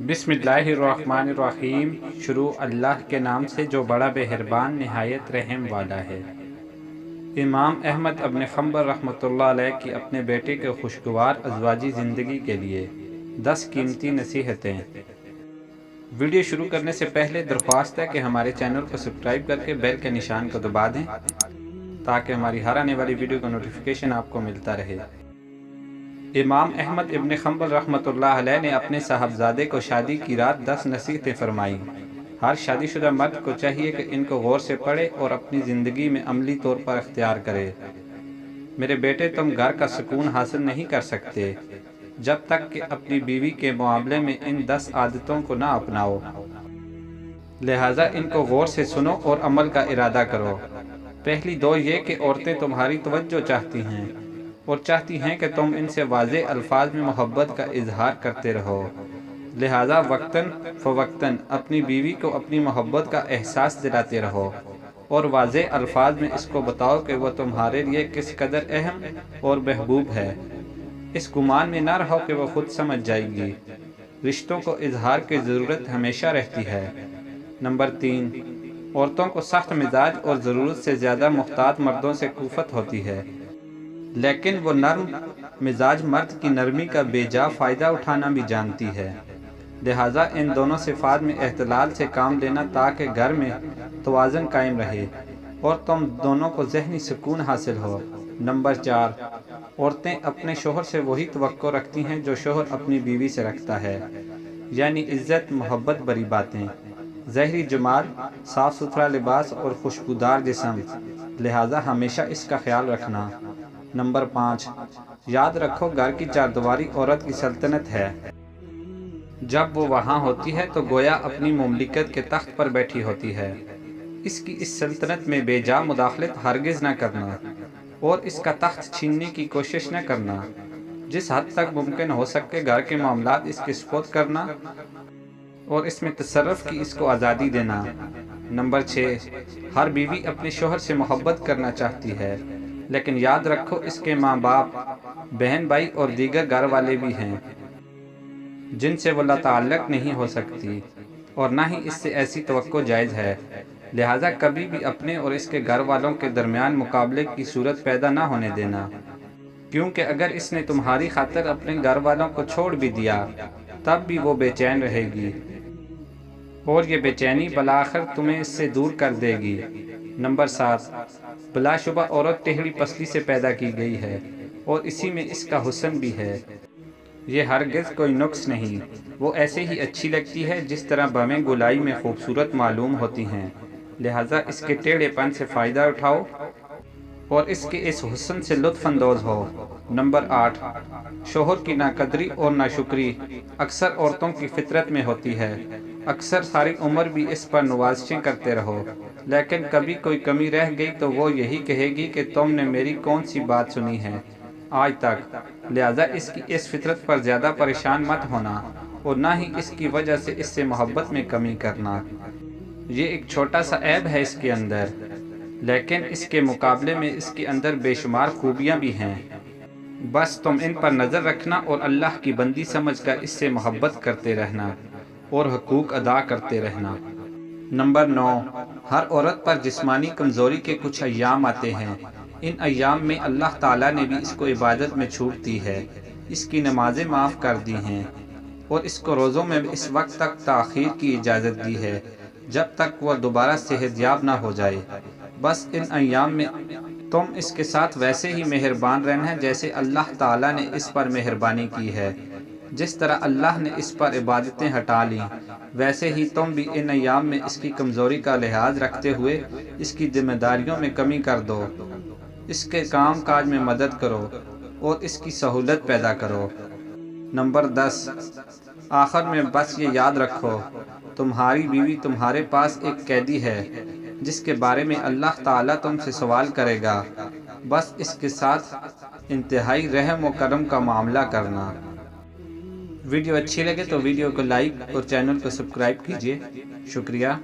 बिस्मिल्लाहिर्रहमानिर्रहीम। शुरू अल्लाह के नाम से जो बड़ा मेहरबान नहायत रहम वाला है। इमाम अहमद इब्न हंबल रहमतुल्लाह अलैह की अपने बेटे के खुशगवार अज़वाजी ज़िंदगी के लिए 10 कीमती नसीहतें। वीडियो शुरू करने से पहले दरख्वास्त है कि हमारे चैनल को सब्सक्राइब करके बेल के निशान को दबा दें ताकि हमारी हर आने वाली वीडियो का नोटिफिकेशन आपको मिलता रहे। इमाम अहमद इब्न हंबल रहमतुल्लाह अलैह ने अपने साहबजादे को शादी की रात 10 नसीहतें फरमाई। हर शादीशुदा मर्द को चाहिए कि इनको गौर से पढ़े और अपनी ज़िंदगी में अमली तौर पर अख्तियार करे। मेरे बेटे, तुम घर का सुकून हासिल नहीं कर सकते जब तक कि अपनी बीवी के मामले में इन 10 आदतों को ना अपनाओ। लिहाजा इनको गौर से सुनो और अमल का इरादा करो। पहली दो ये कि औरतें तुम्हारी तवज्जो चाहती हैं और चाहती हैं कि तुम इनसे वाज़ेह अल्फाज में मोहब्बत का इजहार करते रहो। लिहाजा वक्तन फ़वक्तन अपनी बीवी को अपनी मोहब्बत का एहसास दिलाते रहो और वाज़ेह अल्फाज में इसको बताओ कि वह तुम्हारे लिए किस कदर अहम और महबूब है। इस गुमान में न रहो कि वह खुद समझ जाएगी। रिश्तों को इजहार की ज़रूरत हमेशा रहती है। नंबर 3, औरतों को सख्त मिजाज और ज़रूरत से ज़्यादा मुख्तात मर्दों से कुफत होती है, लेकिन वो नर्म मिजाज मर्द की नरमी का बेजा फ़ायदा उठाना भी जानती है। लिहाजा इन दोनों सिफ़ात में एहतलाल से काम लेना ताकि घर में तवाज़ुन कायम रहे और तुम दोनों को ज़हनी सुकून हासिल हो। नंबर 4, औरतें अपने शोहर से वही तवक्को रखती हैं जो शोहर अपनी बीवी से रखता है, यानी इज़्ज़त, मोहब्बत भरी बातें, ज़ाहिरी जमाल, साफ़ सुथरा लिबास और खुशबूदार जिस्म। लिहाजा हमेशा इसका ख्याल रखना। नंबर 5, याद रखो घर की चारदीवारी औरत की सल्तनत है। जब वो वहाँ होती है तो गोया अपनी मुमलिकत के तख्त पर बैठी होती है। इसकी इस सल्तनत में बेजा मुदाखलत हरगिज़ न करना और इसका तख्त छीनने की कोशिश न करना। जिस हद तक मुमकिन हो सके घर के मामलात इसके सुपुर्द करना और इसमें तसर्रुफ़ की इसको आज़ादी देना। नंबर 6, हर बीवी अपने शोहर से मोहब्बत करना चाहती है, लेकिन याद रखो इसके माँ बाप, बहन भाई और दीगर घर वाले भी हैं जिनसे वो ताल्लुक़ नहीं हो सकती और ना ही इससे ऐसी तवक्को जायज़ है। लिहाजा कभी भी अपने और इसके घर वालों के दरमियान मुकाबले की सूरत पैदा ना होने देना, क्योंकि अगर इसने तुम्हारी खातिर अपने घर वालों को छोड़ भी दिया तब भी वो बेचैन रहेगी और ये बेचैनी बलाखिर तुम्हें इससे दूर कर देगी। नंबर 7, बिलाशुबा औरत टेढ़ी पसली से पैदा की गई है और इसी में इसका हुस्न भी है। ये हरगिज़ कोई नुक्स नहीं, वो ऐसे ही अच्छी लगती है जिस तरह बमें गुलाई में खूबसूरत मालूम होती हैं। लिहाजा इसके टेढ़ेपन से फ़ायदा उठाओ और इसके इस हुस्न से लुत्फ़ अंदोज़ हो। नंबर 8, शोहर की नाकदरी और नाशुक्री अक्सर औरतों की फितरत में होती है। अक्सर सारी उम्र भी इस पर नवाज़शें करते रहो, लेकिन कभी कोई कमी रह गई तो वो यही कहेगी कि तुमने मेरी कौन सी बात सुनी है आज तक। लिहाजा इसकी इस फितरत पर ज़्यादा परेशान मत होना और ना ही इसकी वजह से इससे मोहब्बत में कमी करना। ये एक छोटा सा ऐब है इसके अंदर, लेकिन इसके मुकाबले में इसके अंदर बेशुमार खूबियाँ भी हैं। बस तुम इन पर नज़र रखना और अल्लाह की बंदी समझकर इससे मोहब्बत करते रहना और हकूक़ अदा करते रहना। नंबर 9, हर औरत पर जिस्मानी कमज़ोरी के कुछ अय्याम आते हैं। इन अय्याम में अल्लाह ताला ने भी इसको इबादत में छूट दी है, इसकी नमाज़ें माफ़ कर दी हैं और इसको रोज़ों में इस वक्त तक ताख़ीर की इजाज़त दी है जब तक वह दोबारा सेहतयाब ना हो जाए। बस इन अय्याम में तुम इसके साथ वैसे ही मेहरबान रहना जैसे अल्लाह ताला ने इस पर मेहरबानी की है। जिस तरह अल्लाह ने इस पर इबादतें हटा लीं, वैसे ही तुम भी इन अय्याम में इसकी कमज़ोरी का लिहाज रखते हुए इसकी जिम्मेदारियों में कमी कर दो, इसके काम काज में मदद करो और इसकी सहूलत पैदा करो। नंबर 10, आखिर में बस ये याद रखो, तुम्हारी बीवी तुम्हारे पास एक कैदी है जिसके बारे में अल्लाह ताला तुमसे सवाल करेगा। बस इसके साथ इंतहाई रहम व करम का मामला करना। वीडियो अच्छी लगे तो वीडियो को लाइक और चैनल को सब्सक्राइब कीजिए। शुक्रिया।